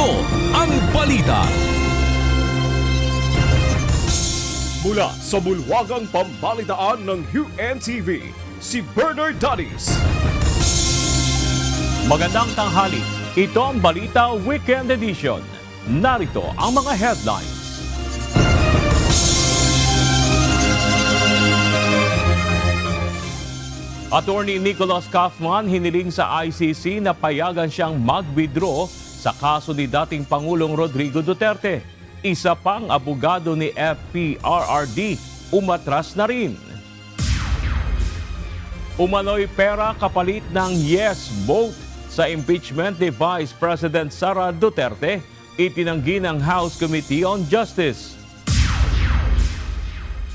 Ito ang balita. Mula sa bulwagang pambalitaan ng UNTV, si Bernard Danis. Magandang tanghali. Ito ang Balita Weekend Edition. Narito ang mga headlines. Attorney Nicholas Kaufman hiniling sa ICC na payagan siyang mag-withdraw sa kaso ni dating Pangulong Rodrigo Duterte. Isa pang abogado ni FPRRD umatras na rin. Umano'y pera kapalit ng yes vote sa impeachment ni Vice President Sara Duterte, itinanggi ng House Committee on Justice.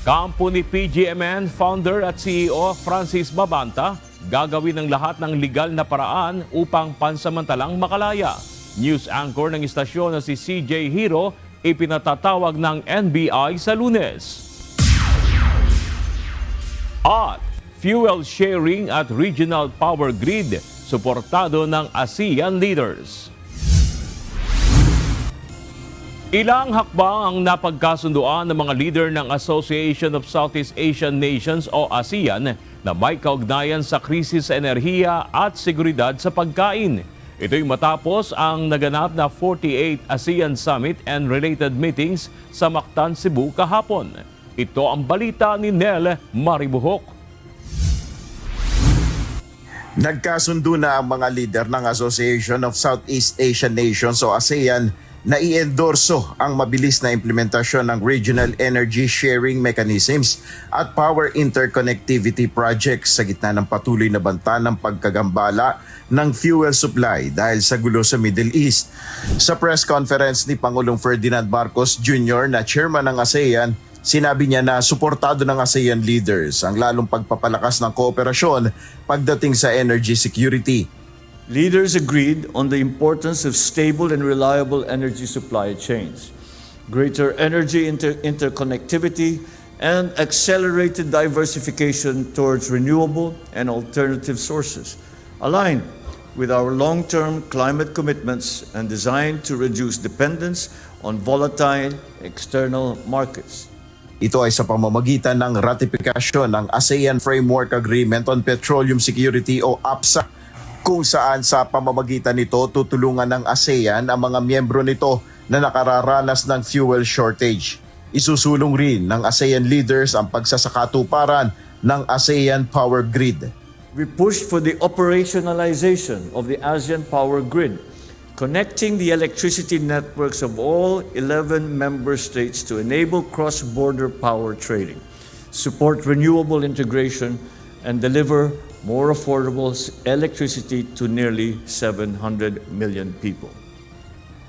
Kampo ni PGMN founder at CEO Francis Mabanta, gagawin ng lahat ng legal na paraan upang pansamantalang makalaya. News anchor ng istasyon na si CJ Hiro, ipinatatawag ng NBI sa Lunes. At fuel sharing at regional power grid, suportado ng ASEAN leaders. Ilang hakbang ang napagkasunduan ng mga leader ng Association of Southeast Asian Nations o ASEAN na may kaugnayan sa krisis sa enerhiya at seguridad sa pagkain. Ito'y matapos ang naganap na 48th ASEAN Summit and related meetings sa Mactan, Cebu kahapon. Ito ang balita ni Nel Maribuhok. Nagkasundo na ang mga leader ng Association of Southeast Asian Nations o ASEAN na i-endorso ang mabilis na implementasyon ng regional energy sharing mechanisms at power interconnectivity projects sa gitna ng patuloy na banta ng pagkagambala ng fuel supply dahil sa gulo sa Middle East. Sa press conference ni Pangulong Ferdinand Marcos Jr. na chairman ng ASEAN, sinabi niya na suportado ng ASEAN leaders ang lalong pagpapalakas ng kooperasyon pagdating sa energy security. Leaders agreed on the importance of stable and reliable energy supply chains, greater energy interconnectivity, and accelerated diversification towards renewable and alternative sources, aligned with our long-term climate commitments and designed to reduce dependence on volatile external markets. Ito ay sa pamamagitan ng ratifikasyon ng ASEAN Framework Agreement on Petroleum Security o APSA, kung saan sa pamamagitan nito tutulungan ng ASEAN ang mga miyembro nito na nakararanas ng fuel shortage. Isusulong rin ng ASEAN leaders ang pagsasakatuparan ng ASEAN Power Grid. We pushed for the operationalization of the ASEAN Power Grid, connecting the electricity networks of all 11 member states to enable cross-border power trading, support renewable integration, and deliver more affordable electricity to nearly 700 million people.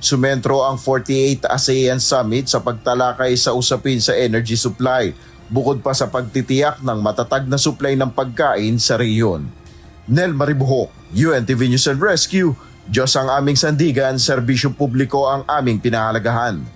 Sumentro ang 48th ASEAN Summit sa pagtalakay sa usapin sa energy supply, bukod pa sa pagtitiyak ng matatag na supply ng pagkain sa rehiyon. Nel Maribuhok, UNTV News and Rescue. Diyos ang aming sandigan, serbisyo publiko ang aming pinahalagahan.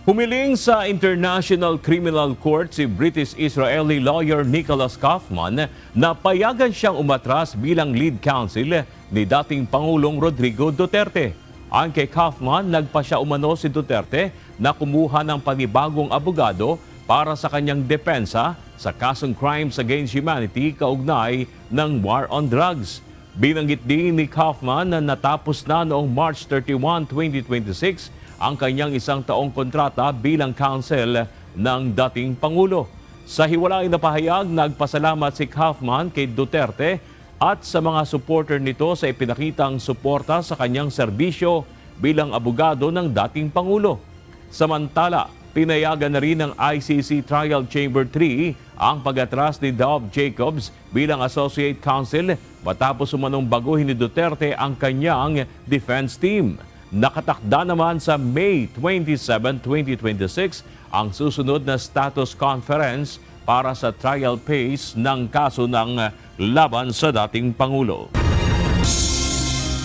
Humiling sa International Criminal Court si British-Israeli lawyer Nicholas Kaufman na payagan siyang umatras bilang lead counsel ni dating Pangulong Rodrigo Duterte. Ayon kay Kaufman, nagpa siya umano si Duterte na kumuha ng panibagong abogado para sa kanyang depensa sa kasong crimes against humanity kaugnay ng war on drugs. Binanggit din ni Kaufman na natapos na noong March 31, 2026 ang kanyang isang taong kontrata bilang counsel ng dating Pangulo. Sa hiwalay na pahayag, nagpasalamat si Kaufman kay Duterte at sa mga supporter nito sa ipinakitang suporta sa kanyang serbisyo bilang abogado ng dating Pangulo. Samantala, pinayagan na rin ng ICC Trial Chamber 3 ang pag-atras ni Dov Jacobs bilang Associate Counsel matapos umanong baguhin ni Duterte ang kanyang defense team. Nakatakda naman sa May 27, 2026 ang susunod na status conference para sa trial phase ng kaso ng laban sa dating Pangulo.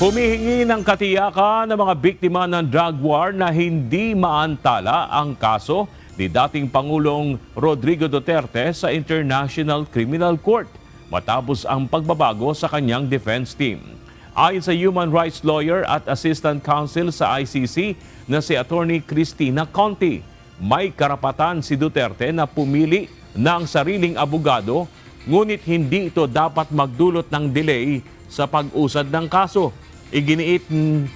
Humihingi ng katiyakan ng mga biktima ng drug war na hindi maantala ang kaso ni dating Pangulong Rodrigo Duterte sa International Criminal Court matapos ang pagbabago sa kanyang defense team. Ayon sa human rights lawyer at assistant counsel sa ICC na si Attorney Cristina Conti, may karapatan si Duterte na pumili ng sariling abogado, ngunit hindi ito dapat magdulot ng delay sa pag-usad ng kaso. Iginiit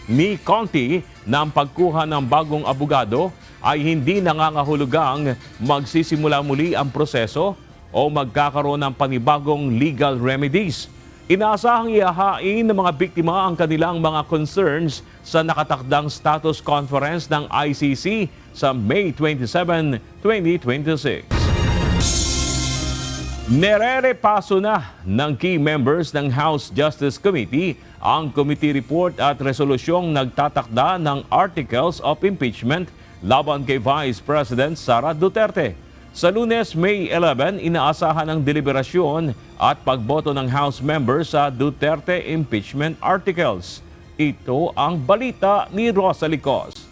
ni Conti na ang pagkuha ng bagong abogado ay hindi nangangahulugang magsisimula muli ang proseso o magkakaroon ng panibagong legal remedies. Inaasahang ihahain ng mga biktima ang kanilang mga concerns sa nakatakdang status conference ng ICC sa May 27, 2026. Nererepaso na ng key members ng House Justice Committee ang committee report at resolusyong nagtatakda ng articles of impeachment laban kay Vice President Sara Duterte. Sa Lunes, May 11, inaasahan ang deliberasyon at pagboto ng House members sa Duterte impeachment articles. Ito ang balita ni Rosalie Cos.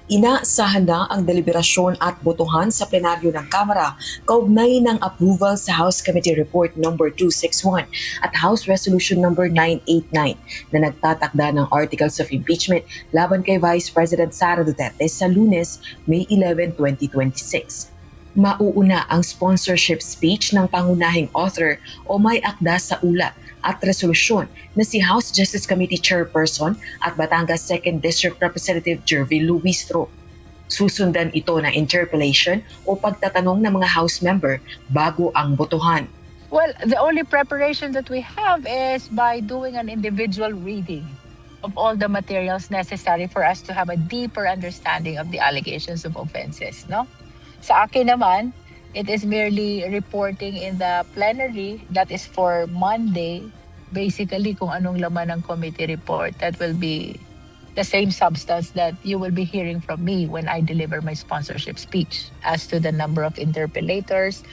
Inaasahan na ang deliberasyon at botohan sa plenaryo ng Kamara kaugnay ng approval sa House Committee Report No. 261 at House Resolution No. 989 na nagtatakda ng Articles of Impeachment laban kay Vice President Sara Duterte sa Lunes, May 11, 2026. Mauuna ang sponsorship speech ng pangunahing author o may akda sa ulat at resolusyon na si House Justice Committee Chairperson at Batangas 2nd District Representative Jervy Luistro. Susundan ito ng interpellation o pagtatanong ng mga House member bago ang botohan. Well, the only preparation that we have is by doing an individual reading of all the materials necessary for us to have a deeper understanding of the allegations of offenses, no? Sa akin naman, it is merely reporting in the plenary that is for Monday, basically kung anong laman ng committee report. That will be the same substance that you will be hearing from me when I deliver my sponsorship speech. As to the number of interpellators,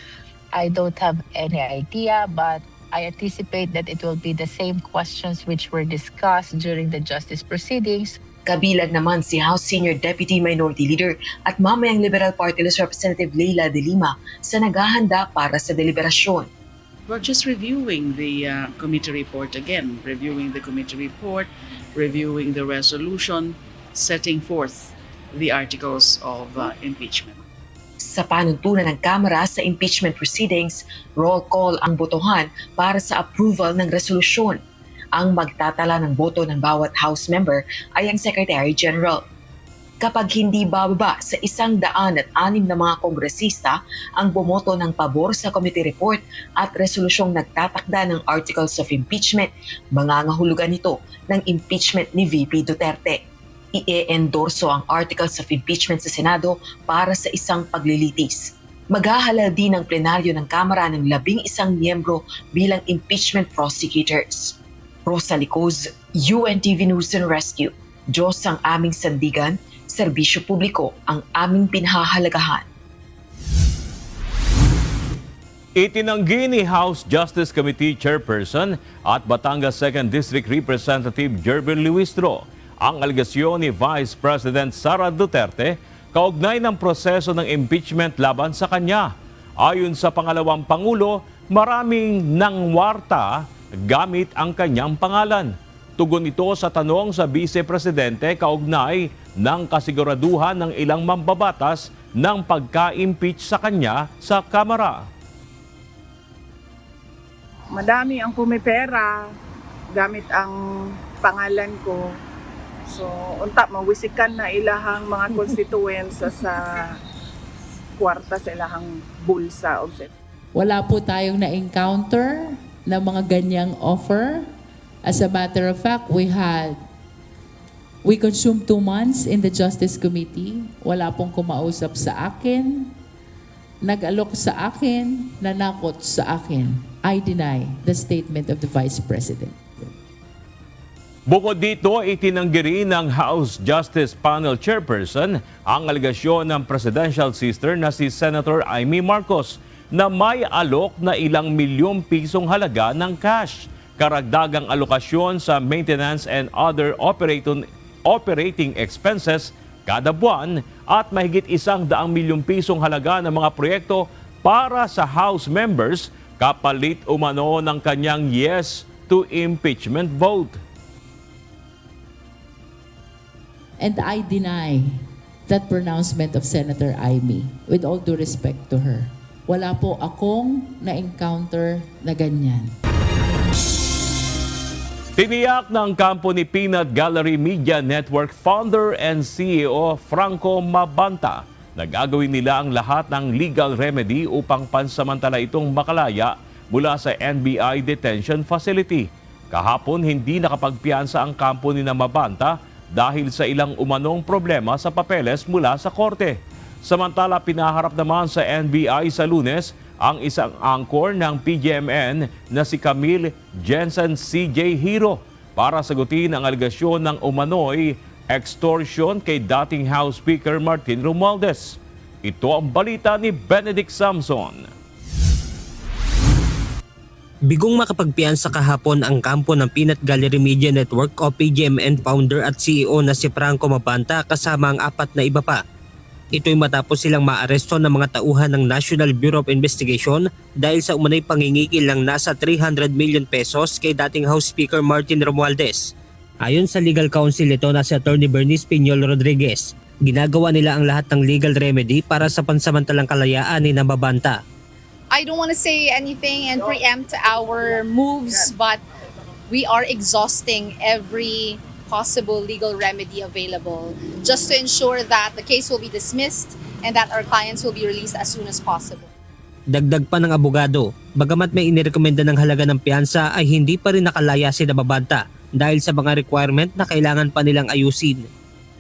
I don't have any idea, but I anticipate that it will be the same questions which were discussed during the justice proceedings. Kabilang naman si House Senior Deputy Minority Leader at mamayang Liberal Party List Representative Leila De Lima sa naghahanda para sa deliberasyon. We're just reviewing the committee report again, reviewing the committee report, reviewing the resolution, setting forth the articles of impeachment. Sa panuntunan ng Kamara sa impeachment proceedings, roll call ang botohan para sa approval ng resolusyon. Ang magtatala ng boto ng bawat House member ay ang Secretary General. Kapag hindi bababa sa 106 na mga kongresista ang bumoto ng pabor sa committee report at resolusyong nagtatakda ng articles of impeachment, mangangahulugan ito ng impeachment ni VP Duterte. I-endorso ang articles of impeachment sa Senado para sa isang paglilitis. Maghahalal din ang plenaryo ng Kamara ng 11 miyembro bilang impeachment prosecutors. Rosalie Cos, UNTV News and Rescue. Diyos ang aming sandigan, serbisyo publiko ang aming pinahahalagahan. Itinanggi ni House Justice Committee Chairperson at Batangas 2nd District Representative Jervy Luistro ang alegasyon ni Vice President Sara Duterte kaugnay ng proseso ng impeachment laban sa kanya. Ayon sa pangalawang Pangulo, maraming nangwarta gamit ang kanyang pangalan. Tugon ito sa tanong sa Vice Presidente kaugnay ng kasiguraduhan ng ilang mambabatas ng pagka-impeach sa kanya sa Kamara. Madami ang pumipera gamit ang pangalan ko. So, unta mawisikan na ilahang mga constituents sa kwarta sa ilahang bulsa. Wala po tayong na-encounter na mga ganyang offer. As a matter of fact, we consumed 2 months in the Justice Committee. Wala pong kumausap sa akin, nag-alok sa akin, nanakot sa akin. I deny the statement of the Vice President. Bukod dito, itinanggi rin ng House Justice Panel Chairperson ang alegasyon ng presidential sister na si Senator Amy Marcos na may alok na ilang milyong pisong halaga ng cash, karagdagang alokasyon sa maintenance and other operating expenses kada buwan at mahigit 100 milyong pisong halaga ng mga proyekto para sa House members kapalit umano ng kanyang yes to impeachment vote. And I deny that pronouncement of Senator Amy, with all due respect to her. Wala po akong na-encounter na ganyan. Tiniyak ng kampo ni Peanut Gallery Media Network founder and CEO Franco Mabanta na gagawin nila ang lahat ng legal remedy upang pansamantala itong makalaya mula sa NBI detention facility. Kahapon hindi nakapagpiyansa ang kampo ni Mabanta dahil sa ilang umanong problema sa papeles mula sa korte. Samantala, pinaharap naman sa NBI sa Lunes ang isang anchor ng PGMN na si Camille Jensen CJ Hiro para sagutin ang alegasyon ng umano'y extortion kay dating House Speaker Martin Romualdez. Ito ang balita ni Benedict Samson. Bigong makapagpiyansa kahapon ang kampo ng Peanut Gallery Media Network o PGMN founder at CEO na si Franco Mabanta kasama ang 4 na iba pa. Ito'y matapos silang maaresto ng mga tauhan ng National Bureau of Investigation dahil sa umunay pangingikil ng nasa 300 million pesos kay dating House Speaker Martin Romualdez. Ayon sa legal counsel nito na si Attorney Bernice Piñol Rodriguez, ginagawa nila ang lahat ng legal remedy para sa pansamantalang kalayaan ni Mabanta. I don't want to say anything and preempt our moves, but we are exhausting every possible legal remedy available just to ensure that the case will be dismissed and that our clients will be released as soon as possible. Dagdag pa ng abogado, bagamat may inirekomenda ng halaga ng piyansa ay hindi pa rin nakalaya si Mabanta dahil sa mga requirement na kailangan pa nilang ayusin.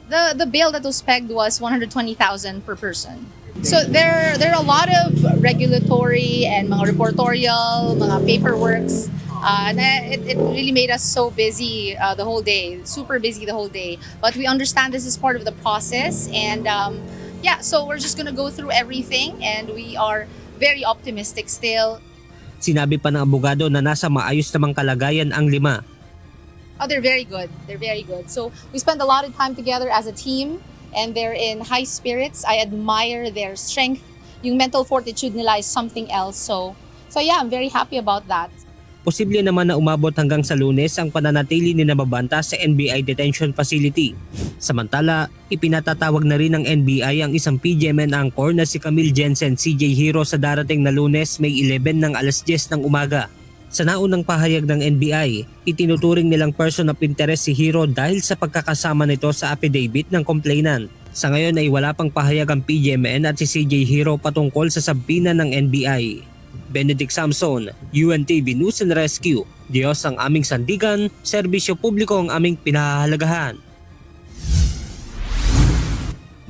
The bail that was pegged was 120,000 per person. So there are a lot of regulatory and mga reportorial, mga paperworks. It really made us so busy the whole day, super busy the whole day. But we understand this is part of the process, and so we're just gonna go through everything, and we are very optimistic still. Sinabi pa ng abogado na nasa maayos namang kalagayan ang 5. Oh, they're very good. They're very good. So we spend a lot of time together as a team, and they're in high spirits. I admire their strength. Yung mental fortitude nila is something else. So yeah, I'm very happy about that. Posible naman na umabot hanggang sa Lunes ang pananatili ni Mabanta sa NBI detention facility. Samantala, ipinatatawag na rin ng NBI ang isang PGMN anchor na si Camille Jensen CJ Hiro sa darating na Lunes, May 11 ng alas 10 ng umaga. Sa naunang pahayag ng NBI, itinuturing nilang person of interest si Hiro dahil sa pagkakasama nito sa affidavit ng complainant. Sa ngayon ay wala pang pahayag ang PGMN at si CJ Hiro patungkol sa sabina ng NBI. Benedict Samson, UNTV News and Rescue. Diyos ang aming sandigan, serbisyo publiko ang aming pinahahalagahan.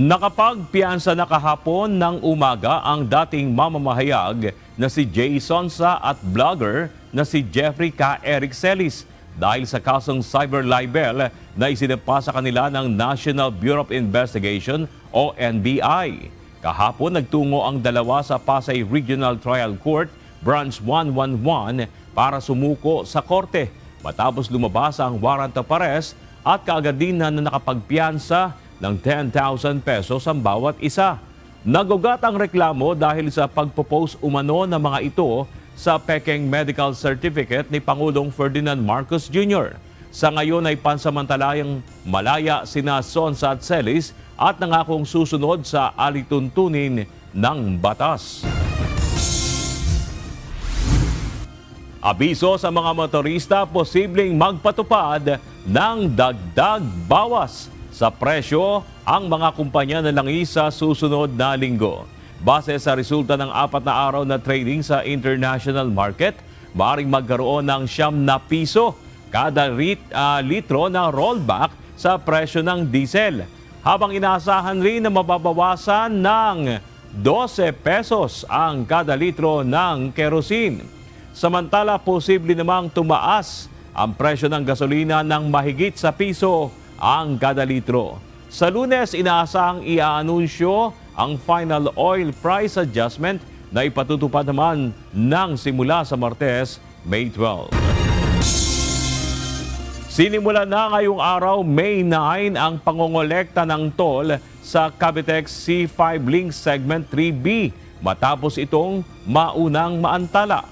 Nakapagpiyansa na kahapon ng umaga ang dating mamamahayag na si Jay Sonsa at vlogger na si Jeffrey K. Eric Celis dahil sa kasong cyber libel na isinampa sa kanila ng National Bureau of Investigation o NBI. Kahapon nagtungo ang dalawa sa Pasay Regional Trial Court, Branch 111 para sumuko sa korte matapos lumabas ang warrant of arrest at kaagad din na nakapagpiyansa ng 10,000 pesos ang bawat isa. Nagugat ang reklamo dahil sa pagpo-post umano ng mga ito sa pekeng medical certificate ni Pangulong Ferdinand Marcos Jr. Sa ngayon ay pansamantalayang malaya sina Sonsa at Celis at nangakong susunod sa alituntunin ng batas. Abiso sa mga motorista, posibleng magpatupad ng dagdag bawas sa presyo ang mga kumpanya ng langis sa susunod na linggo. Base sa resulta ng 4 na araw na trading sa international market, maaaring magkaroon ng 9 na piso kada litro na rollback sa presyo ng diesel. Habang inaasahan rin na mababawasan ng 12 pesos ang kada litro ng kerosene. Samantala, posible namang tumaas ang presyo ng gasolina ng mahigit sa piso ang kada litro. Sa Lunes, inaasahang iaanunsyo ang final oil price adjustment na ipatutupad naman ng simula sa Martes, May 12. Sinimula na ngayong araw, May 9, ang pangongolekta ng toll sa Cavitex C5 Link Segment 3B matapos itong maunang maantala.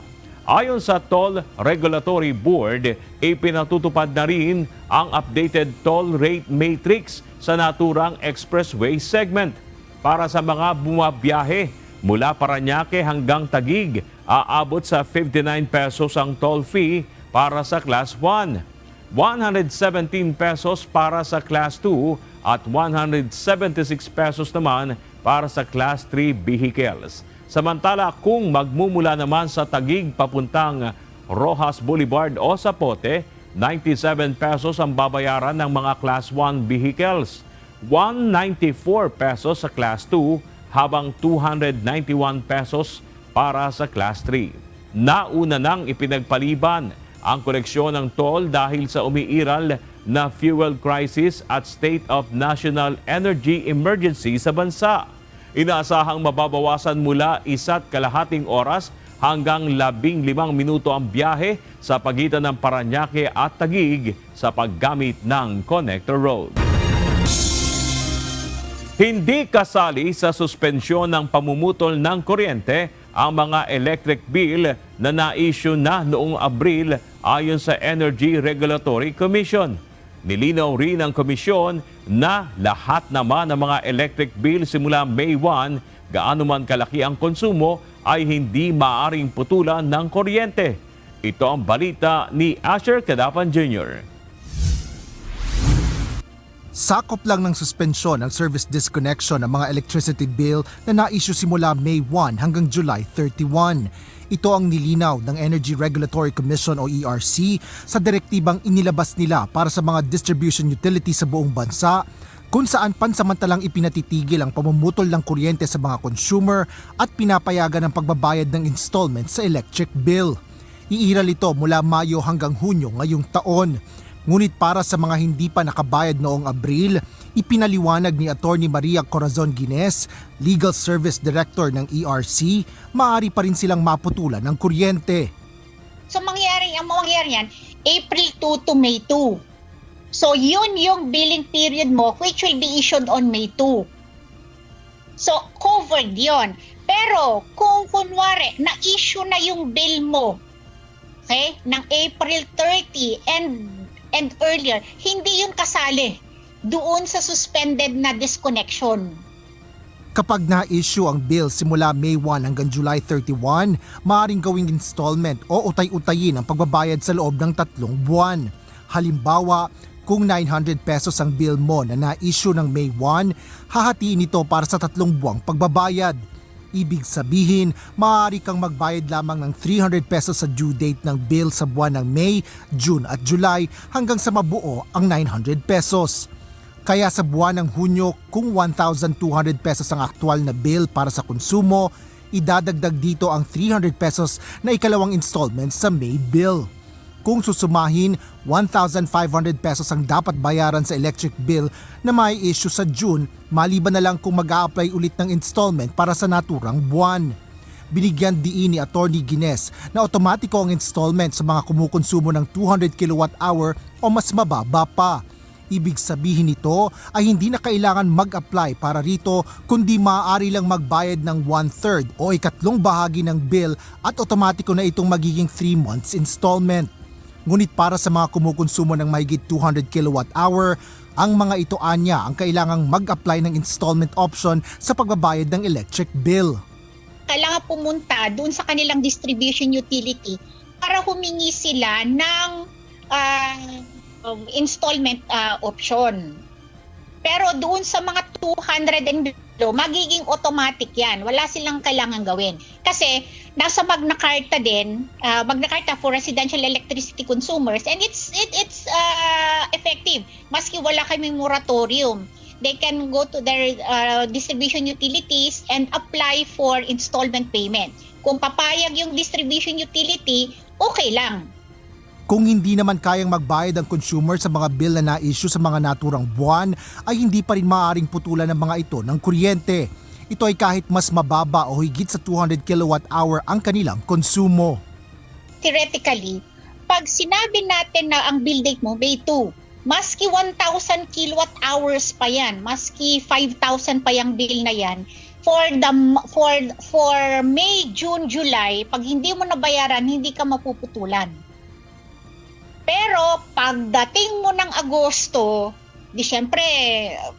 Ayon sa Toll Regulatory Board, ipinatutupad na rin ang updated toll rate matrix sa naturang expressway segment. Para sa mga bumabiyahe mula Parañaque hanggang Taguig, aabot sa 59 pesos ang toll fee para sa Class 1, 117 pesos para sa Class 2 at 176 pesos naman para sa Class 3 vehicles. Samantala, kung magmumula naman sa Taguig papuntang Rojas Boulevard o Zapote, 97 pesos ang babayaran ng mga Class 1 vehicles, 194 pesos sa Class 2 habang 291 pesos para sa Class 3. Nauna nang ipinagpaliban ang koleksyon ng toll dahil sa umiiral na fuel crisis at state of national energy emergency sa bansa. Inaasahang mababawasan mula 1.5 oras hanggang 15 minuto ang biyahe sa pagitan ng Parañaque at Taguig sa paggamit ng Connector Road. Hindi kasali sa suspensyon ng pamumutol ng kuryente ang mga electric bill na na-issue na noong Abril ayon sa Energy Regulatory Commission. Nilinaw rin ng komisyon na lahat naman ng mga electric bill simula May 1, gaano man kalaki ang konsumo, ay hindi maaring putulan ng kuryente. Ito ang balita ni Asher Cadapan Jr. Sakop lang ng suspensyon ng service disconnection ng mga electricity bill na na-issue simula May 1 hanggang July 31. Ito ang nilinaw ng Energy Regulatory Commission o ERC sa direktibang inilabas nila para sa mga distribution utilities sa buong bansa, kung saan pansamantalang ipinatitigil ang pamumutol ng kuryente sa mga consumer at pinapayagan ang pagbabayad ng installment sa electric bill. Iiral ito mula Mayo hanggang Hunyo ngayong taon. Ngunit para sa mga hindi pa nakabayad noong Abril, ipinaliwanag ni Atty. Maria Corazon Guines, Legal Service Director ng ERC, maaari pa rin silang maputulan ng kuryente. So ang mangyayari yan, April 2 to May 2. So yun yung billing period mo which will be issued on May 2. So covered yon. Pero kung kunwari na-issue na yung bill mo, okay, ng April 30 and earlier, hindi yun kasali doon sa suspended na disconnection. Kapag na-issue ang bill simula May 1 hanggang July 31, maaaring gawing installment o utay-utayin ang pagbabayad sa loob ng 3 buwan. Halimbawa, kung 900 pesos ang bill mo na na-issue ng May 1, hahatiin ito para sa 3 buwang pagbabayad. Ibig sabihin, maaari kang magbayad lamang ng 300 pesos sa due date ng bill sa buwan ng May, June at July hanggang sa mabuo ang 900 pesos. Kaya sa buwan ng Hunyo, kung 1,200 pesos ang aktual na bill para sa konsumo, idadagdag dito ang 300 pesos na ikalawang installment sa May bill. Kung susumahin, 1,500 pesos ang dapat bayaran sa electric bill na may issue sa June, maliban na lang kung mag-a-apply ulit ng installment para sa naturang buwan. Binigyan diin ni Atty. Guines na otomatiko ang installment sa mga kumukonsumo ng 200 kWh o mas mababa pa. Ibig sabihin nito ay hindi na kailangan mag-apply para rito kundi maaari lang magbayad ng 1/3 o 1/3 bahagi ng bill at otomatiko na itong magiging 3 months installment. Ngunit para sa mga kumukonsumo ng mahigit 200 kWh, ang mga ito anya ang kailangang mag-apply ng installment option sa pagbabayad ng electric bill. Kailangan pumunta doon sa kanilang distribution utility para humingi sila ng installment option. Pero doon sa mga 200 and below, magiging automatic yan. Wala silang kailangan gawin. Kasi nasa Magna Carta din, Magna Carta for Residential Electricity Consumers, and it's effective. Maski wala kaming moratorium, they can go to their distribution utilities and apply for installment payment. Kung papayag yung distribution utility, okay lang. Kung hindi naman kayang magbayad ang consumer sa mga bill na na-issue sa mga naturang buwan, ay hindi pa rin maaaring putulan ng mga ito ng kuryente. Ito ay kahit mas mababa o higit sa 200 kWh ang kanilang konsumo. Theoretically, pag sinabi natin na ang bill date mo May 2, maski 1,000 kWh pa yan, maski 5,000 pa yung bill na yan, for May, June, July, pag hindi mo nabayaran, hindi ka mapuputulan. Pero pagdating mo ng Agosto, di syempre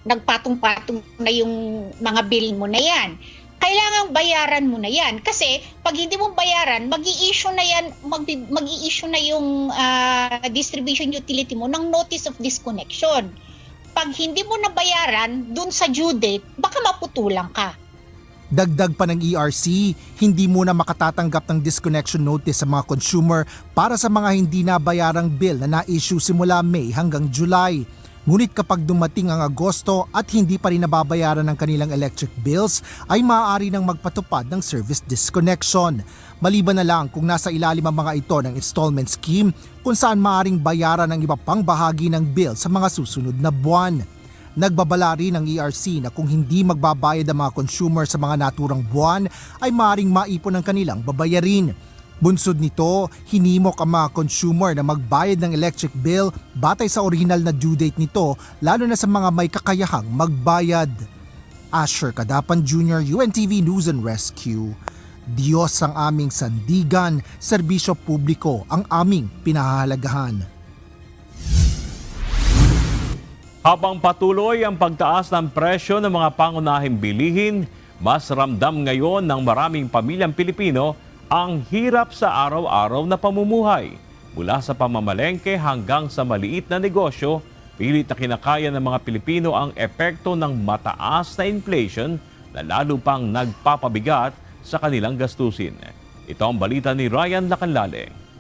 nagpatong-patong na yung mga bill mo na yan. Kailangang bayaran mo na yan kasi pag hindi mo bayaran, mag-i-issue na yan, mag-i-issue na yung distribution utility mo ng notice of disconnection. Pag hindi mo nabayaran dun sa due date, baka maputulan ka. Dagdag pa ng ERC, hindi muna makatatanggap ng disconnection notice sa mga consumer para sa mga hindi nabayarang bill na na-issue simula May hanggang July. Ngunit kapag dumating ang Agosto at hindi pa rin nababayaran ng kanilang electric bills, ay maaari nang magpatupad ng service disconnection. Maliban na lang kung nasa ilalim ang mga ito ng installment scheme kung saan maaaring bayaran ng iba pang bahagi ng bill sa mga susunod na buwan. Nagbabala rin ng ERC na kung hindi magbabayad ang mga consumer sa mga naturang buwan ay maaaring maipon ang kanilang babayarin. Bunsod nito, hinimok ang mga consumer na magbayad ng electric bill batay sa orihinal na due date nito lalo na sa mga may kakayahang magbayad. Asher Kadapan Jr., UNTV News and Rescue. Diyos ang aming sandigan, serbisyo publiko ang aming pinahahalagahan. Habang patuloy ang pagtaas ng presyo ng mga pangunahing bilihin, mas ramdam ngayon ng maraming pamilyang Pilipino ang hirap sa araw-araw na pamumuhay. Mula sa pamamalengke hanggang sa maliit na negosyo, pilit na kinakaya ng mga Pilipino ang epekto ng mataas na inflation na lalo pang nagpapabigat sa kanilang gastusin. Ito ang balita ni Ryan Lacanlale.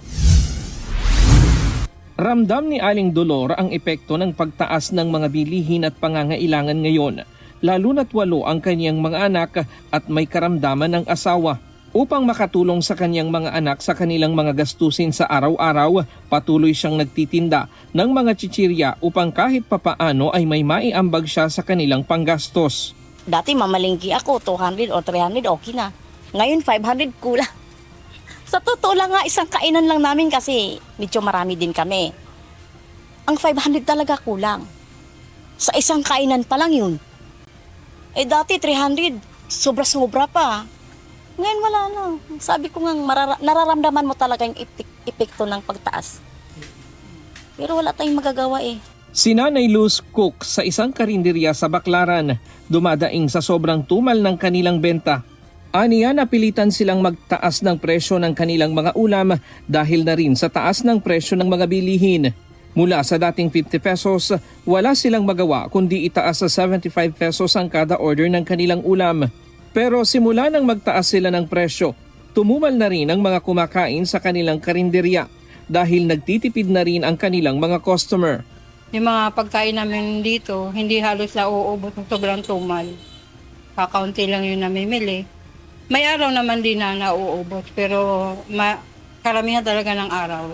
Ramdam ni Aling Dolor ang epekto ng pagtaas ng mga bilihin at pangangailangan ngayon, lalo na't 8 ang kanyang mga anak at may karamdaman ng asawa. Upang makatulong sa kanyang mga anak sa kanilang mga gastusin sa araw-araw, patuloy siyang nagtitinda ng mga chichirya upang kahit papaano ay may maiambag siya sa kanilang panggastos. Dati mamalingki ako, 200 o 300 okay na. Ngayon 500 kulang. Sa totoo lang nga, isang kainan lang namin kasi medyo marami din kami. Ang 500 talaga kulang. Sa isang kainan pa lang yun. Eh dati 300, sobra-sobra pa. Ngayon wala na. Sabi ko nga, nararamdaman mo talaga yung epekto ng pagtaas. Pero wala tayong magagawa eh. Si Nanay Luz Cook sa isang karinderya sa Baclaran, dumadaing sa sobrang tumal ng kanilang benta. Aniya napilitan silang magtaas ng presyo ng kanilang mga ulam dahil na rin sa taas ng presyo ng mga bilihin. Mula sa dating 50 pesos, wala silang magawa kundi itaas sa 75 pesos ang kada order ng kanilang ulam. Pero simula nang magtaas sila ng presyo, tumumal na rin ang mga kumakain sa kanilang karinderya dahil nagtitipid na rin ang kanilang mga customer. Yung mga pagkain namin dito, hindi halos na uubos ng sobrang tumal. Kakaunti lang yung namimili. May araw naman din na nauubos, pero karamihan talaga ng araw,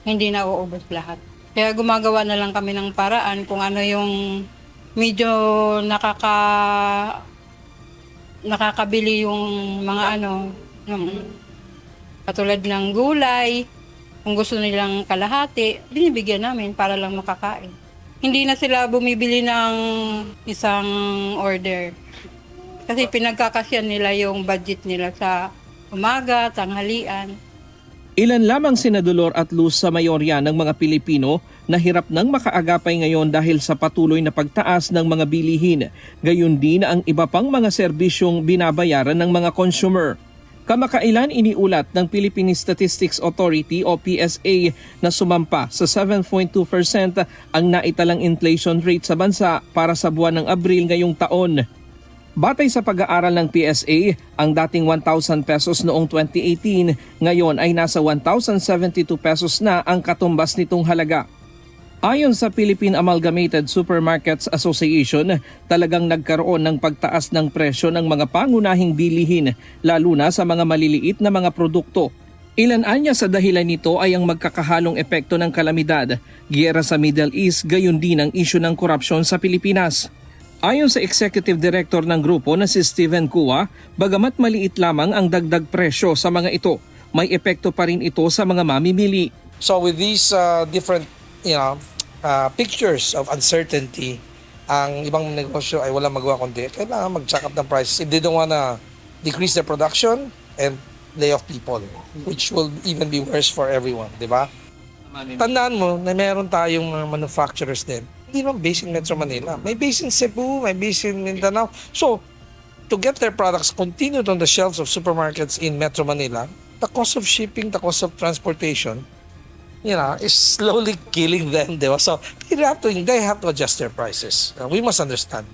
hindi nauubos lahat. Kaya gumagawa na lang kami ng paraan kung ano yung medyo nakakabili yung mga yung katulad ng gulay, kung gusto nilang kalahati, binibigyan namin para lang makakain. Hindi na sila bumibili ng isang order. Kasi pinagkakasyan nila yung budget nila sa umaga, tanghalian. Ilan lamang sina Dolor at Luz sa mayorya ng mga Pilipino na hirap nang makaagapay ngayon dahil sa patuloy na pagtaas ng mga bilihin. Gayon din ang iba pang mga serbisyong binabayaran ng mga consumer. Kamakailan iniulat ng Philippine Statistics Authority o PSA na sumampa sa 7.2% ang naitalang inflation rate sa bansa para sa buwan ng Abril ngayong taon. Batay sa pag-aaral ng PSA, ang dating 1,000 pesos noong 2018, ngayon ay nasa 1,072 pesos na ang katumbas nitong halaga. Ayon sa Philippine Amalgamated Supermarkets Association, talagang nagkaroon ng pagtaas ng presyo ng mga pangunahing bilihin, lalo na sa mga maliliit na mga produkto. Ilan anya sa dahilan nito ay ang magkakahalong epekto ng kalamidad, giyera sa Middle East, gayon din ang isyu ng korupsyon sa Pilipinas. Ayon sa Executive Director ng grupo na si Steven Cua, bagamat maliit lamang ang dagdag presyo sa mga ito, may epekto pa rin ito sa mga mamimili. So with these different pictures of uncertainty, ang ibang negosyo ay walang magawa kundi kailangan mag-check up ng prices if they don't wanna decrease their production and lay off people, which will even be worse for everyone, di ba? Tandaan mo na meron tayong mga manufacturers din. Hindi naman based in Metro Manila. May based in Cebu, may based in Mindanao. So, to get their products continued on the shelves of supermarkets in Metro Manila, the cost of shipping, the cost of transportation, is slowly killing them, di ba? So, they have to adjust their prices. We must understand.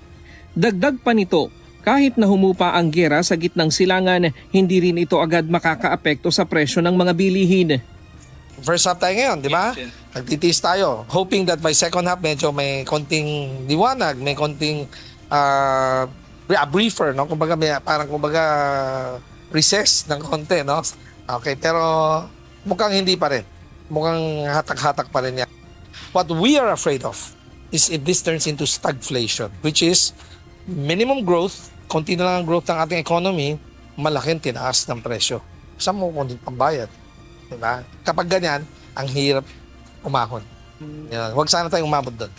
Dagdag pa nito, kahit na humupa ang giyera sa gitnang silangan, hindi rin ito agad makakaapekto sa presyo ng mga bilihin. First half tayo ngayon, di ba? Nagtitiis tayo, hoping that by second half medyo may konting liwanag, may konting briefer, no? Kumbaga recess ng konti, no? Okay, pero mukhang hindi pa rin. Mukhang hatak-hatak pa rin yan. What we are afraid of is if this turns into stagflation, which is minimum growth, konti na lang ang growth ng ating economy, malaking tinaas ng presyo. Saan mo konti pambayad? Diba? Kapag ganyan, ang hirap umahon. Huwag sana tayong umabot doon.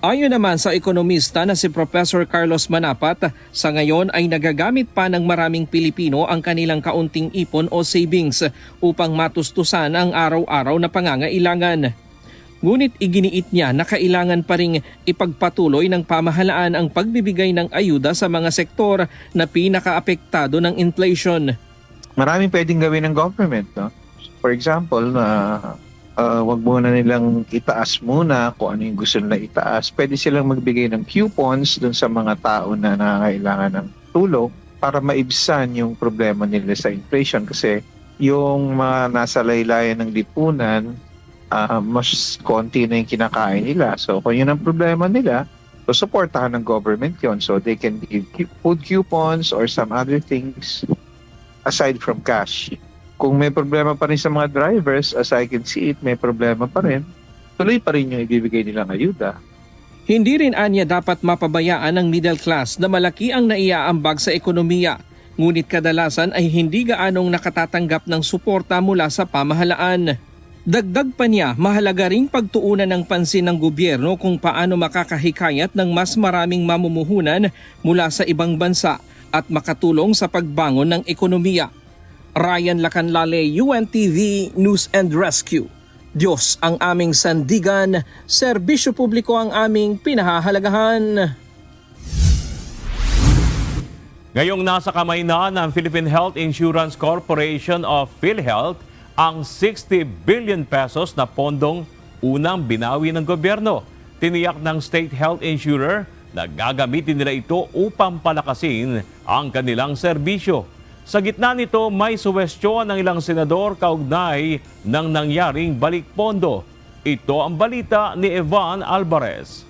Ayon naman sa ekonomista na si Professor Carlos Manapat, sa ngayon ay nagagamit pa ng maraming Pilipino ang kanilang kaunting ipon o savings upang matustusan ang araw-araw na pangangailangan. Ngunit iginiit niya na kailangan pa ring ipagpatuloy ng pamahalaan ang pagbibigay ng ayuda sa mga sektor na pinakaapektado ng inflation. Maraming pwedeng gawin ng government, no? For example, wag muna nilang itaas muna kung ano yung gusto nila itaas. Pwede silang magbigay ng coupons dun sa mga tao na nangangailangan ng tulong para maibsan yung problema nila sa inflation. Kasi yung mga nasa laylayan ng lipunan, mas konti na yung kinakain nila. So kung yun ang problema nila, so supportahan ng government yun. So they can give food coupons or some other things aside from cash. Kung may problema pa rin sa mga drivers, as I can see it, may problema pa rin, tuloy pa rin yung ibibigay nilang ayuda. Hindi rin anya dapat mapabayaan ng middle class na malaki ang naiaambag sa ekonomiya, ngunit kadalasan ay hindi gaanong nakatatanggap ng suporta mula sa pamahalaan. Dagdag pa niya, mahalaga ring pagtuunan ng pansin ng gobyerno kung paano makakahikayat ng mas maraming mamumuhunan mula sa ibang bansa at makatulong sa pagbangon ng ekonomiya. Ryan Lacanlale, UNTV News and Rescue. Diyos ang aming sandigan, serbisyo publiko ang aming pinahahalagahan. Ngayong nasa kamay na ng Philippine Health Insurance Corporation of PhilHealth ang 60 billion pesos na pondong unang binawi ng gobyerno. Tiniyak ng state health insurer na gagamitin nila ito upang palakasin ang kanilang serbisyo. Sa gitna nito, may suwestyon ng ilang senador kaugnay ng nangyaring balik pondo. Ito ang balita ni Evan Alvarez.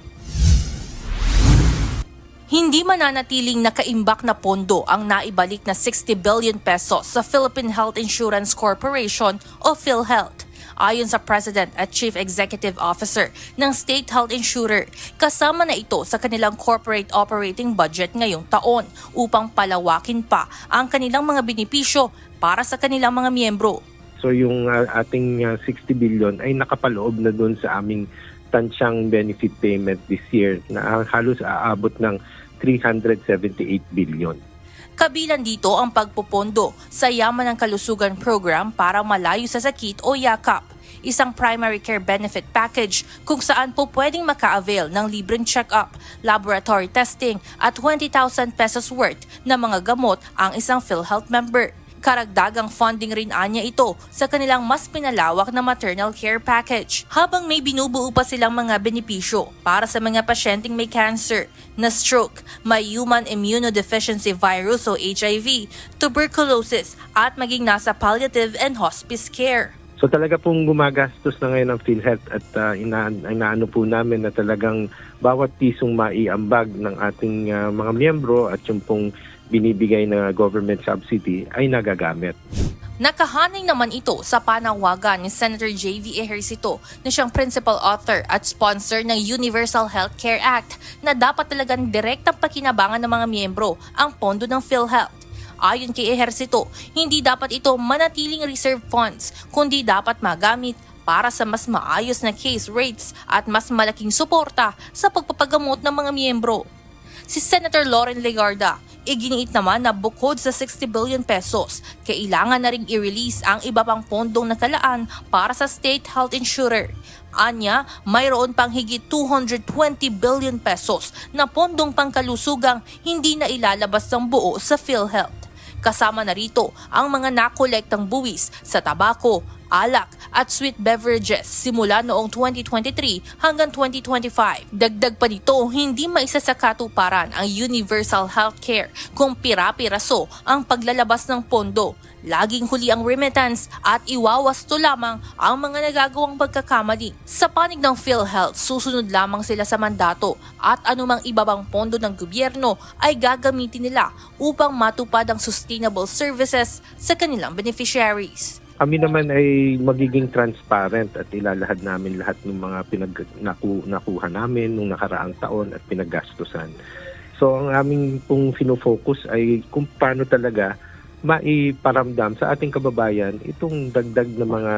Hindi mananatiling nakaimbak na pondo ang naibalik na 60 billion pesos sa Philippine Health Insurance Corporation o PhilHealth. Ayon sa President at Chief Executive Officer ng State Health Insurer, kasama na ito sa kanilang corporate operating budget ngayong taon upang palawakin pa ang kanilang mga benepisyo para sa kanilang mga miyembro. So yung ating 60 billion ay nakapaloob na doon sa aming tansyang benefit payment this year na halos aabot ng 378 billion. Kabilang dito ang pagpupondo sa Yaman ng Kalusugan Program para malayo sa sakit o YAKAP, isang primary care benefit package kung saan po pwedeng maka-avail ng libreng check-up, laboratory testing at 20,000 pesos worth na mga gamot ang isang PhilHealth member. Karagdagang funding rin anya ito sa kanilang mas pinalawak na maternal care package. Habang may binubuo pa silang mga benepisyo para sa mga pasyenteng may cancer, na stroke, may human immunodeficiency virus o HIV, tuberculosis at maging nasa palliative and hospice care. So talaga pong gumagastos na ngayon ang PhilHealth at inaano po namin na talagang bawat pisong maiambag ng ating mga miyembro at yung pong binibigay na government subsidy ay nagagamit. Nakahanay naman ito sa panawagan ni Senator J.V. Ejercito na siyang principal author at sponsor ng Universal Healthcare Act na dapat talagang direktang pakinabangan ng mga miyembro ang pondo ng PhilHealth. Ayon kay Ejercito, hindi dapat ito manatiling reserve funds kundi dapat magamit para sa mas maayos na case rates at mas malaking suporta sa pagpapagamot ng mga miyembro. Si Senator Loren Legarda, iginiit naman na bukod sa 60 billion pesos, kailangan na ring i-release ang iba pang pondong nakalaan para sa state health insurer. Anya, mayroon pang higit 220 billion pesos na pondong pangkalusugang hindi na ilalabas ng buo sa PhilHealth. Kasama na rito ang mga nakolektang buwis sa tabako, alak at sweet beverages simula noong 2023 hanggang 2025. Dagdag pa dito, hindi maisa sa katuparan ang universal healthcare kung pira-piraso ang paglalabas ng pondo. Laging huli ang remittance at iwawasto lamang ang mga nagagawang pagkakamali. Sa panig ng PhilHealth, susunod lamang sila sa mandato at anumang ibabang pondo ng gobyerno ay gagamitin nila upang matupad ang sustainable services sa kanilang beneficiaries. Kami naman ay magiging transparent at ilalahad namin lahat ng mga nakuha namin nung nakaraang taon at pinaggastusan. So ang aming pong fino-focus ay kung paano talaga maiparamdam sa ating kababayan itong dagdag na mga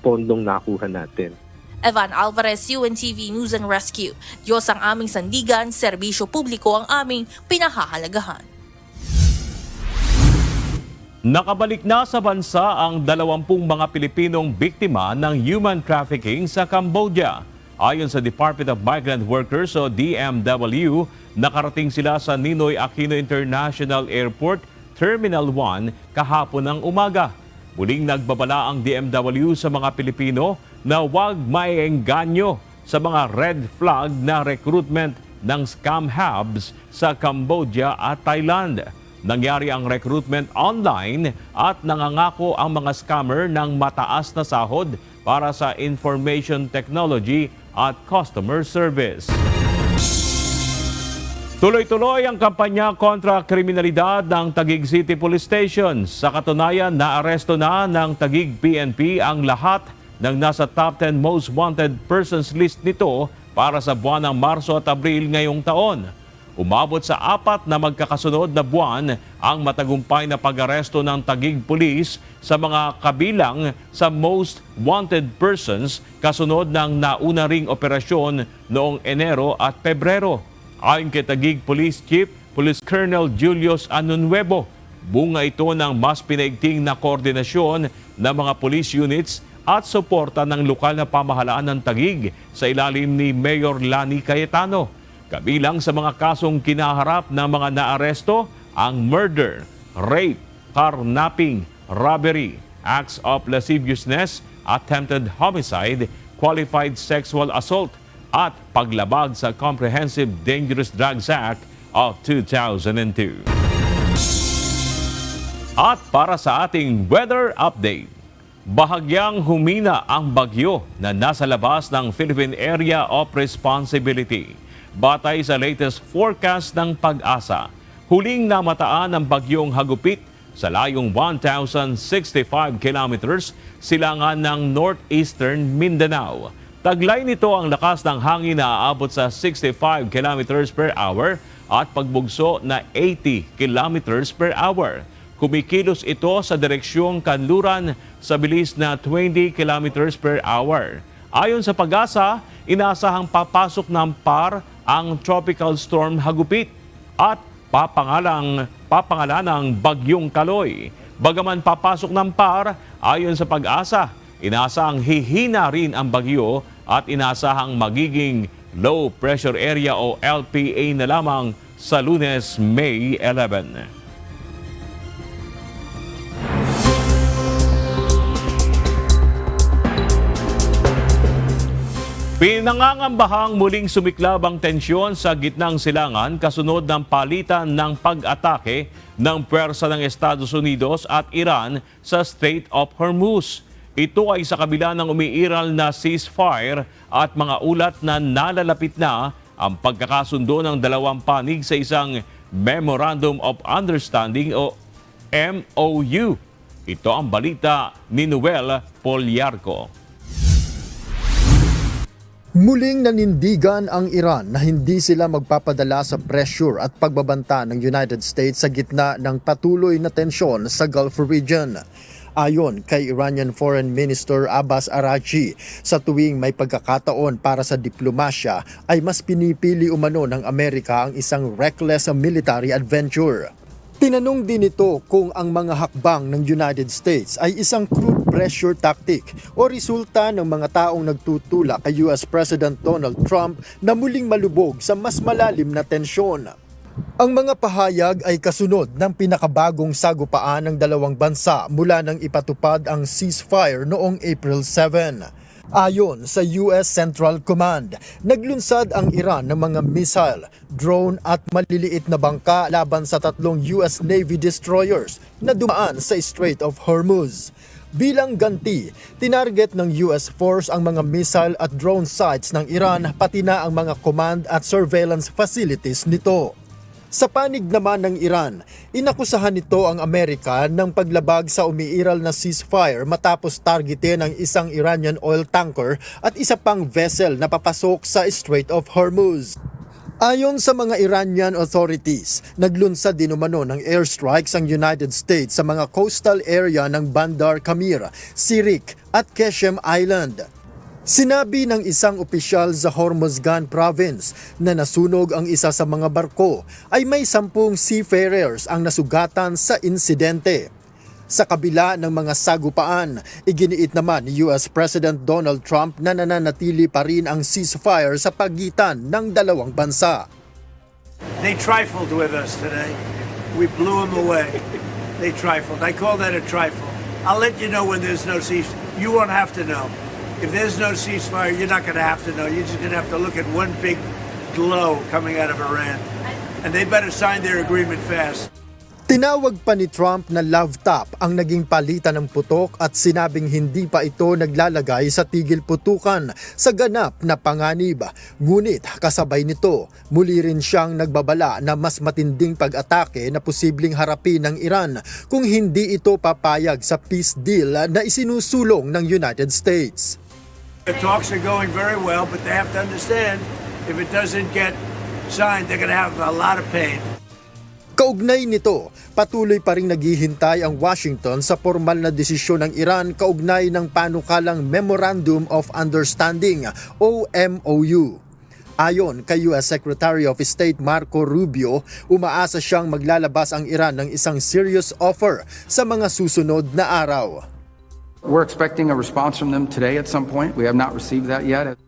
pondong nakuha natin. Evan Alvarez, UNTV News and Rescue. Diyos ang aming sandigan, serbisyo publiko ang aming pinahahalagahan. Nakabalik na sa bansa ang 20 mga Pilipinong biktima ng human trafficking sa Cambodia. Ayon sa Department of Migrant Workers o DMW, nakarating sila sa Ninoy Aquino International Airport, Terminal 1 kahapon ng umaga. Muling nagbabala ang DMW sa mga Pilipino na huwag maiengganyo sa mga red flag na recruitment ng scam hubs sa Cambodia at Thailand. Nangyari ang recruitment online at nangangako ang mga scammer ng mataas na sahod para sa information technology at customer service. Tuloy-tuloy ang kampanya kontra kriminalidad ng Taguig City Police Station. Sa katunayan, naaresto na ng Taguig PNP ang lahat ng nasa top 10 most wanted persons list nito para sa buwan ng Marso at Abril ngayong taon. Umabot sa 4 na magkakasunod na buwan ang matagumpay na pag-aresto ng Taguig Police sa mga kabilang sa most wanted persons kasunod ng nauna ring operasyon noong Enero at Pebrero. Ayon kay Taguig Police Chief Police Colonel Julius Anunuevo, bunga ito ng mas pinaigting na koordinasyon ng mga police units at suporta ng lokal na pamahalaan ng Taguig sa ilalim ni Mayor Lani Cayetano. Kabilang sa mga kasong kinaharap ng mga naaresto ang murder, rape, carnapping, robbery, acts of lasciviousness, attempted homicide, qualified sexual assault, at paglabag sa Comprehensive Dangerous Drugs Act of 2002. At para sa ating weather update, bahagyang humina ang bagyo na nasa labas ng Philippine Area of Responsibility. Batay sa latest forecast ng Pag-asa, huling namataan ang bagyong Hagupit sa layong 1,065 kilometers silangan ng northeastern Mindanao. Taglay nito ang lakas ng hangin na aabot sa 65 kilometers per hour at pagbugso na 80 kilometers per hour. Kumikilos ito sa direksyong kanluran sa bilis na 20 kilometers per hour. Ayon sa Pag-asa, inaasahang papasok ng PAR ang Tropical Storm Hagupit at papangalanang Bagyong Kaloy. Bagaman papasok ng PAR, ayon sa Pag-asa, inaasahang hihina rin ang bagyo at inaasahang magiging low pressure area o LPA na lamang sa Lunes, May 11. Pinangangambahang muling sumiklab ang tensyon sa gitnang silangan kasunod ng palitan ng pag-atake ng puwersa ng Estados Unidos at Iran sa Strait of Hormuz. Ito ay sa kabila ng umiiral na ceasefire at mga ulat na nalalapit na ang pagkakasundo ng dalawang panig sa isang Memorandum of Understanding o MOU. Ito ang balita ni Noel Poliarco. Muling nanindigan ang Iran na hindi sila magpapadala sa pressure at pagbabanta ng United States sa gitna ng patuloy na tensyon sa Gulf region. Ayon kay Iranian Foreign Minister Abbas Araghchi, sa tuwing may pagkakataon para sa diplomasya ay mas pinipili umano ng Amerika ang isang reckless military adventure. Tinanong din ito kung ang mga hakbang ng United States ay isang crude pressure tactic o resulta ng mga taong nagtutulak kay US President Donald Trump na muling malubog sa mas malalim na tensyon. Ang mga pahayag ay kasunod ng pinakabagong sagupaan ng dalawang bansa mula nang ipatupad ang ceasefire noong April 7. Ayon sa US Central Command, naglunsad ang Iran ng mga missile, drone at maliliit na bangka laban sa 3 US Navy destroyers na dumaan sa Strait of Hormuz. Bilang ganti, tinarget ng US force ang mga missile at drone sites ng Iran pati na ang mga command at surveillance facilities nito. Sa panig naman ng Iran, inakusahan nito ang Amerika ng paglabag sa umiiral na ceasefire matapos targetin ang isang Iranian oil tanker at isa pang vessel na papasok sa Strait of Hormuz. Ayon sa mga Iranian authorities, naglunsad din umano ng airstrikes ang United States sa mga coastal area ng Bandar Kamir, Sirik at Keshem Island. Sinabi ng isang opisyal sa Hormozgan province na nasunog ang isa sa mga barko ay may 10 seafarers ang nasugatan sa insidente. Sa kabila ng mga sagupaan, iginiit naman ni US President Donald Trump na nananatili pa rin ang ceasefire sa pagitan ng dalawang bansa. They trifled with us today. We blew them away. They trifled. I call that a trifle. I'll let you know when there's no ceasefire. You won't have to know. If there's no ceasefire, you're not going to have to know. You're just going to have to look at one big glow coming out of Iran. And they better sign their agreement fast. Tinawag pa ni Trump na love tap ang naging palitan ng putok at sinabing hindi pa ito naglalagay sa tigil putukan sa ganap na panganib. Ngunit kasabay nito, muli rin siyang nagbabala na mas matinding pag-atake na posibleng harapin ng Iran kung hindi ito papayag sa peace deal na isinusulong ng United States. The talks are going very well, but they have to understand if it doesn't get signed, they're going to have a lot of pain. Kaugnay nito, patuloy pa ring naghihintay ang Washington sa formal na desisyon ng Iran kaugnay ng panukalang Memorandum of Understanding o MOU. Ayon kay US Secretary of State Marco Rubio, umaasa siyang maglalabas ang Iran ng isang serious offer sa mga susunod na araw. We're expecting a response from them today at some point. We have not received that yet.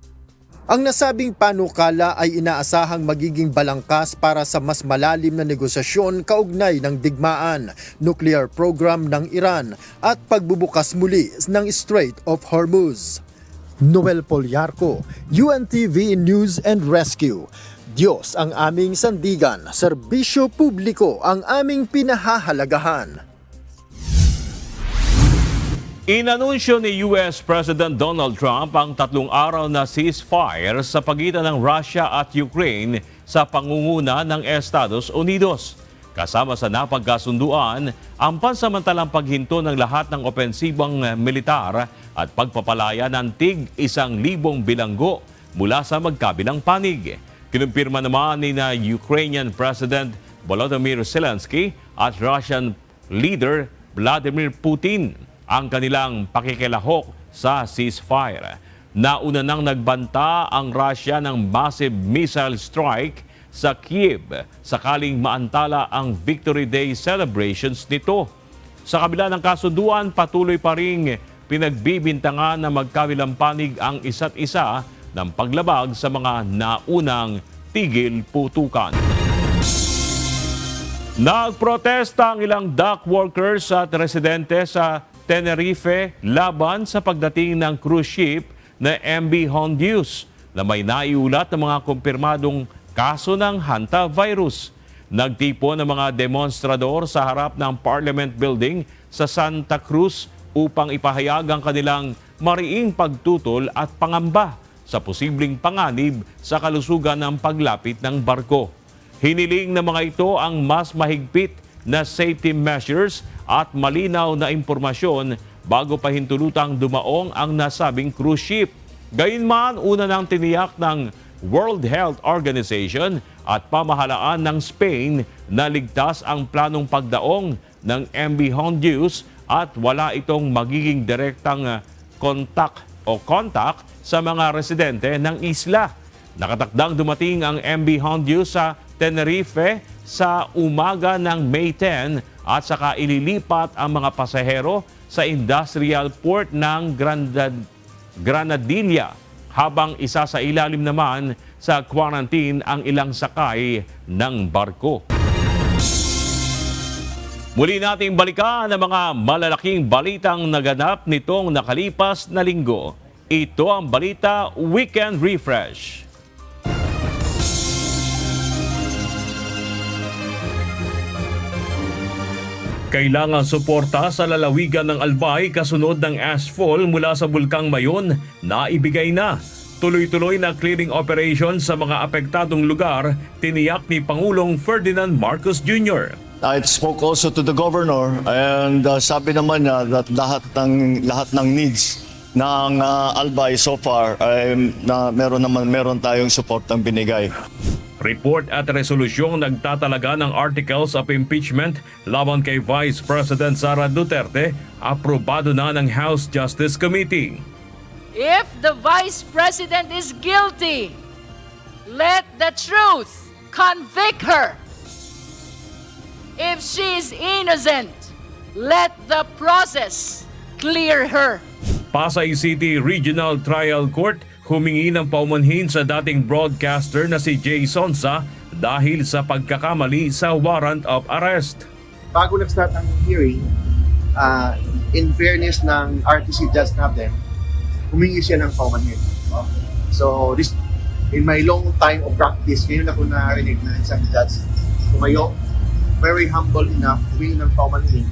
Ang nasabing panukala ay inaasahang magiging balangkas para sa mas malalim na negosasyon kaugnay ng digmaan, nuclear program ng Iran at pagbubukas muli ng Strait of Hormuz. Noel Poliarco, UNTV News and Rescue. Diyos ang aming sandigan, serbisyo publiko ang aming pinahahalagahan. Inanunsyo ni US President Donald Trump ang 3 araw na ceasefire sa pagitan ng Russia at Ukraine sa pangunguna ng Estados Unidos. Kasama sa napagkasunduan ang pansamantalang paghinto ng lahat ng opensibang militar at pagpapalaya ng tig-1,000 bilanggo mula sa magkabilang panig. Kinumpirma naman ni na Ukrainian President Volodymyr Zelensky at Russian leader Vladimir Putin ang kanilang pakikilahok sa ceasefire. Nauna nang nagbanta ang Russia ng massive missile strike sa Kiev sakaling maantala ang Victory Day celebrations nito. Sa kabila ng kasunduan, patuloy pa ring pinagbibintangan na magkabilang panig ang isa't isa ng paglabag sa mga naunang tigil putukan. Nagprotesta ang ilang dock workers at residente sa Tenerife laban sa pagdating ng cruise ship na MV Hondius na may naiulat ng mga kumpirmadong kaso ng hantavirus. Nagtipon ng mga demonstrador sa harap ng Parliament Building sa Santa Cruz upang ipahayag ang kanilang mariing pagtutol at pangamba sa posibleng panganib sa kalusugan ng paglapit ng barko. Hiniling ng mga ito ang mas mahigpit na safety measures at malinaw na impormasyon bago pa hintulutang dumaong ang nasabing cruise ship. Gayunman, una nang tiniyak ng World Health Organization at pamahalaan ng Spain na ligtas ang planong pagdaong ng MV Hondius at wala itong magiging direktang contact sa mga residente ng isla. Nakatakdang dumating ang MV Hondu sa Tenerife sa umaga ng May 10 at saka ililipat ang mga pasahero sa industrial port ng Granadilla habang isa sa ilalim naman sa quarantine ang ilang sakay ng barko. Muli nating balikan ang mga malalaking balitang naganap nitong nakalipas na linggo. Ito ang Balita Weekend Refresh. Kailangang suporta sa lalawigan ng Albay kasunod ng ashfall mula sa Bulkang Mayon na ibigay na. Tuloy-tuloy na clearing operation sa mga apektadong lugar, tiniyak ni Pangulong Ferdinand Marcos Jr. I spoke also to the governor and sabi naman niya that lahat ng needs ng Albay so far ay meron tayong suportang binigay. Report at resolusyong nagtatalaga ng articles of impeachment laban kay Vice President Sara Duterte, aprobado na ng House Justice Committee. If the Vice President is guilty, let the truth convict her. If she is innocent, let the process clear her. Pasay City Regional Trial Court humingi ng paumanhin sa dating broadcaster na si Jay Sonsa dahil sa pagkakamali sa warrant of arrest. Bago nag-start ang hearing, in fairness ng RTC judge natin, humingi siya ng paumanhin. So, this, in my long time of practice, ngayon ako narinig na isang judge tumayo, very humble enough, humingi ng paumanhin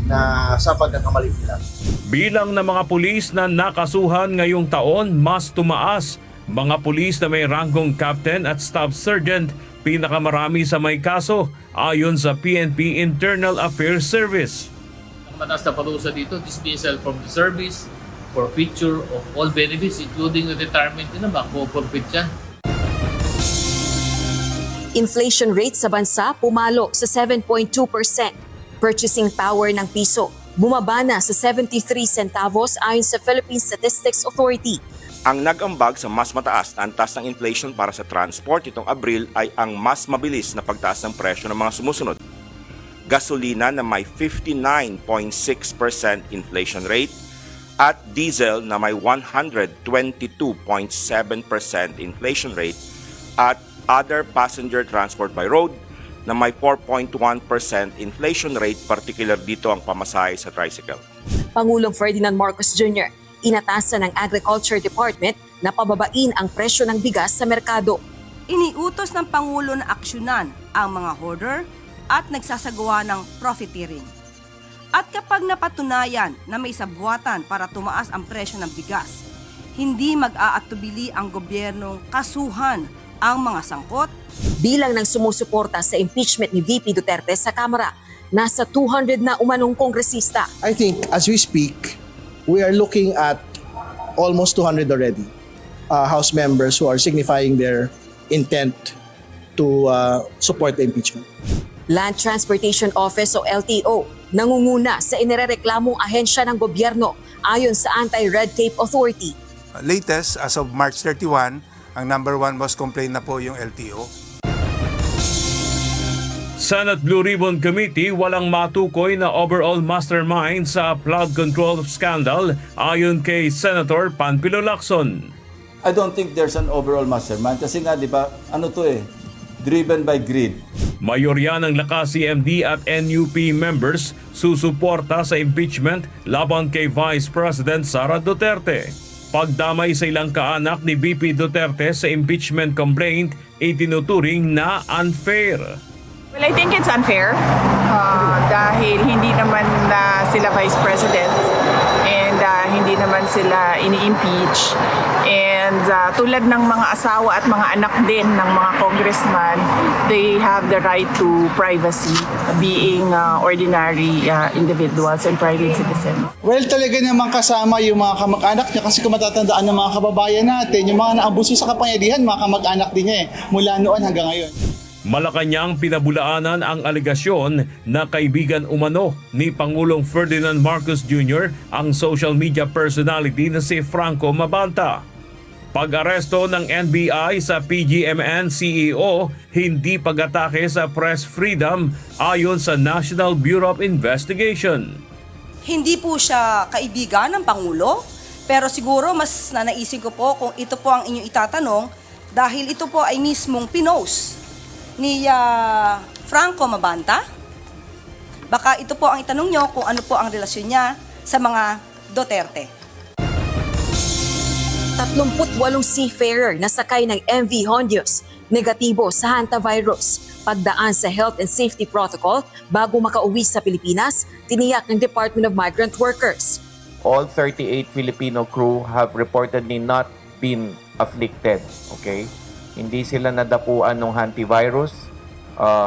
na sa pagkakamali nila. Bilang ng mga pulis na nakasuhan ngayong taon, mas tumaas. Mga pulis na may ranggong captain at staff sergeant, pinakamarami sa may kaso, ayon sa PNP Internal Affairs Service. Ang mataas na parusa dito, dismissal from the service, forfeiture of all benefits, including retirement din naman, forfeit yan. Inflation rate sa bansa pumalo sa 7.2%. Purchasing power ng piso bumaba na sa 73 centavos ayon sa Philippine Statistics Authority. Ang nag-ambag sa mas mataas na antas ng inflation para sa transport itong Abril ay ang mas mabilis na pagtaas ng presyo ng mga sumusunod. Gasolina na may 59.6% inflation rate at diesel na may 122.7% inflation rate at other passenger transport by road na may 4.1% inflation rate, particular dito ang pamasahe sa tricycle. Pangulong Ferdinand Marcos Jr. inatasan ng Agriculture Department na pababain ang presyo ng bigas sa merkado. Iniutos ng Pangulo na aksyonan ang mga hoarder at nagsasagawa ng profiteering. At kapag napatunayan na may sabwatan para tumaas ang presyo ng bigas, hindi mag-aatubili ang gobyernong kasuhan ang mga sangkot. Bilang ng sumusuporta sa impeachment ni VP Duterte sa Kamara, nasa 200 na umanong kongresista. I think as we speak, we are looking at almost 200 already. House members who are signifying their intent to support the impeachment. Land Transportation Office o LTO nangunguna sa inirereklamong ahensya ng gobyerno ayon sa Anti-Red Tape Authority. Latest, as of March 31, ang number one most complaint na po yung LTO. Senate Blue Ribbon Committee walang matukoy na overall mastermind sa flood control scandal ayon kay Senator Panfilo Lacson. I don't think there's an overall mastermind kasi nga di ba ano to driven by greed. Mayorya ng Lakas CMD at NUP members susuporta sa impeachment laban kay Vice President Sara Duterte. Pagdamay sa ilang kaanak ni VP Duterte sa impeachment complaint, itinuturing na unfair. Well, I think it's unfair dahil hindi naman sila Vice President and hindi naman sila ini-impeach. And tulad ng mga asawa at mga anak din ng mga congressman, they have the right to privacy being ordinary individuals and private citizens. Well, talaga naman kasama yung mga kamag-anak niya kasi kung matatandaan ng mga kababayan natin, yung mga naabuso sa kapangyarihan, mga kamag-anak din niya mula noon hanggang ngayon. Malacanang pinabulaanan ang alegasyon na kaibigan umano ni Pangulong Ferdinand Marcos Jr. ang social media personality na si Franco Mabanta. Pag-aresto ng NBI sa PGMN CEO, hindi pag-atake sa press freedom ayon sa National Bureau of Investigation. Hindi po siya kaibigan ng Pangulo, pero siguro mas nanaisin ko po kung ito po ang inyong itatanong dahil ito po ay mismong pinost ni Franco Mabanta. Baka ito po ang itanong nyo kung ano po ang relasyon niya sa mga Duterte. 38 seafarer na sakay ng MV Hondios negatibo sa hantavirus. Pagdaan sa health and safety protocol bago makauwi sa Pilipinas, tiniyak ng Department of Migrant Workers. All 38 Filipino crew have reportedly not been afflicted. Okay? Hindi sila nadapuan ng hantavirus.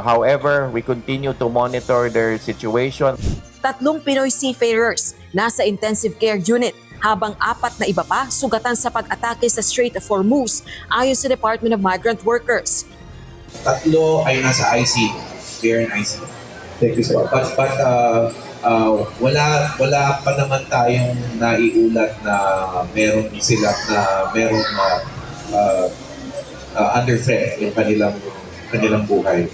However, we continue to monitor their situation. 3 Pinoy seafarers nasa intensive care unit habang 4 na iba pa sugatan sa pag-atake sa Strait of Hormuz ayon sa Department of Migrant Workers. 3 ay nasa ICU, care in ICU. Thank you, sir. But wala pa naman tayong naiulat na meron sila na meron under threat yung kanilang buhay.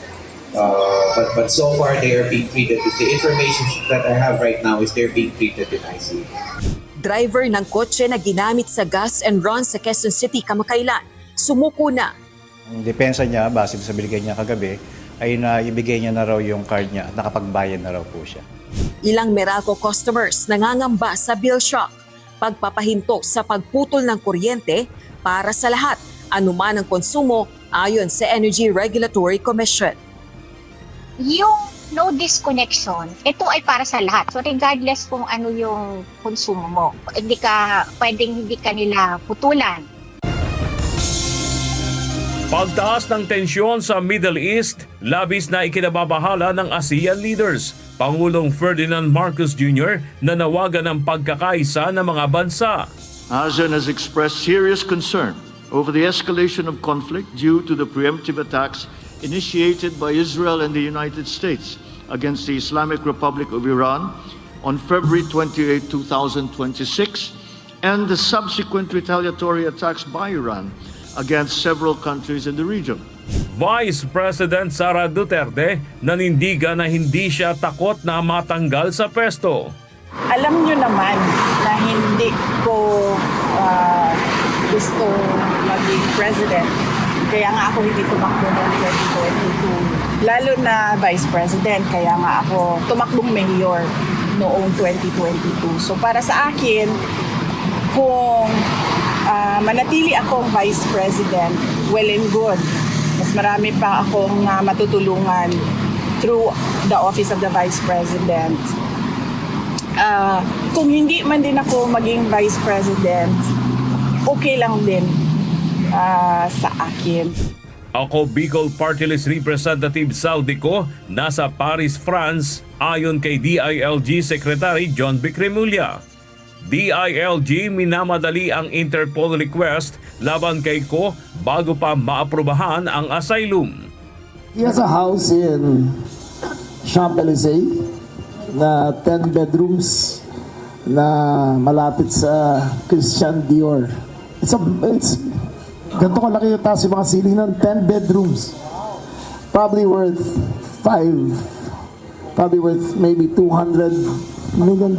But so far they are being treated. The information that I have right now is they're being treated in ICU. Driver ng kotse na ginamit sa gas and run sa Quezon City kamakailan, sumuko na. Ang depensa niya, base sa binigay niya kagabi, ay naibigay niya na raw yung card niya at nakapagbayad na raw po siya. Ilang Meralco customers nangangamba sa bill shock, pagpapahinto sa pagputol ng kuryente para sa lahat, anuman ang konsumo ayon sa Energy Regulatory Commission. Yung no disconnection, ito ay para sa lahat. So regardless kung ano yung konsumo mo, hindi ka nila putulan. Pagtaas ng tensyon sa Middle East, labis na ikinababahala ng ASEAN leaders. Pangulong Ferdinand Marcos Jr. nanawagan ng pagkakaisa ng mga bansa. ASEAN has expressed serious concern over the escalation of conflict due to the preemptive attacks initiated by Israel and the United States against the Islamic Republic of Iran on February 28, 2026, and the subsequent retaliatory attacks by Iran against several countries in the region. Vice President Sara Duterte nanindigan na hindi siya takot na matanggal sa pwesto. Alam nyo naman na hindi ko gusto maging president. Kaya nga ako hindi tumakbo noong 2022. Lalo na vice president, kaya nga ako tumakbong mayor noong 2022. So para sa akin, kung manatili akong vice president, well and good. Mas marami pa akong matutulungan through the office of the vice president. Kung hindi man din ako maging vice president, okay lang din sa akin. Ako Bicol Party List Representative Saldico nasa Paris, France ayon kay DILG Secretary John B. Cremulya. DILG minamadali ang Interpol request laban kay Ko bago pa maaprubahan ang asylum. He has a house in Champs-Élysées na 10 bedrooms na malapit sa Christian Dior. It's ganito kalaki yung taas yung mga ceiling ng 10 bedrooms. Probably worth maybe $200 million,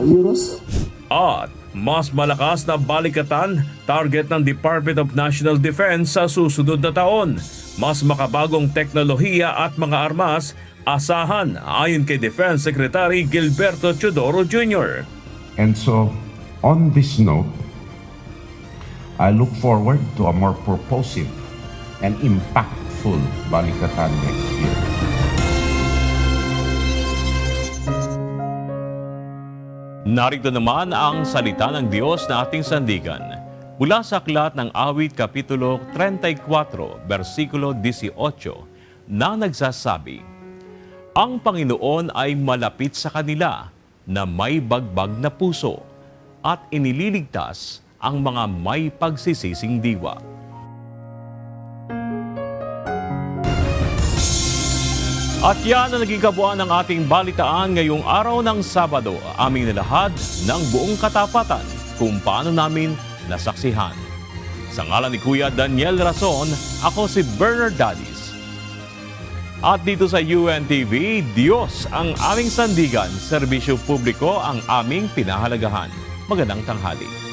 euros. At mas malakas na balikatan target ng Department of National Defense sa susunod na taon. Mas makabagong teknolohiya at mga armas asahan ayon kay Defense Secretary Gilberto Teodoro Jr. And so, on this note, I look forward to a more purposive and impactful Balikatan next year. Narito naman ang salita ng Diyos na ating sandigan. Mula sa aklat ng Awit Kapitulo 34, versikulo 18, na nagsasabi, "Ang Panginoon ay malapit sa kanila na may bagbag na puso at inililigtas ang mga may pagsisising diwa." At yan ang naging kabuuan ng ating balitaan ngayong araw ng Sabado. Aming nilahad ng buong katapatan kung paano namin nasaksihan. Sa ngalan ni Kuya Daniel Rason, ako si Bernard Dadis. At dito sa UNTV, Diyos ang aming sandigan, serbisyo publiko ang aming pinahalagahan. Magandang tanghali.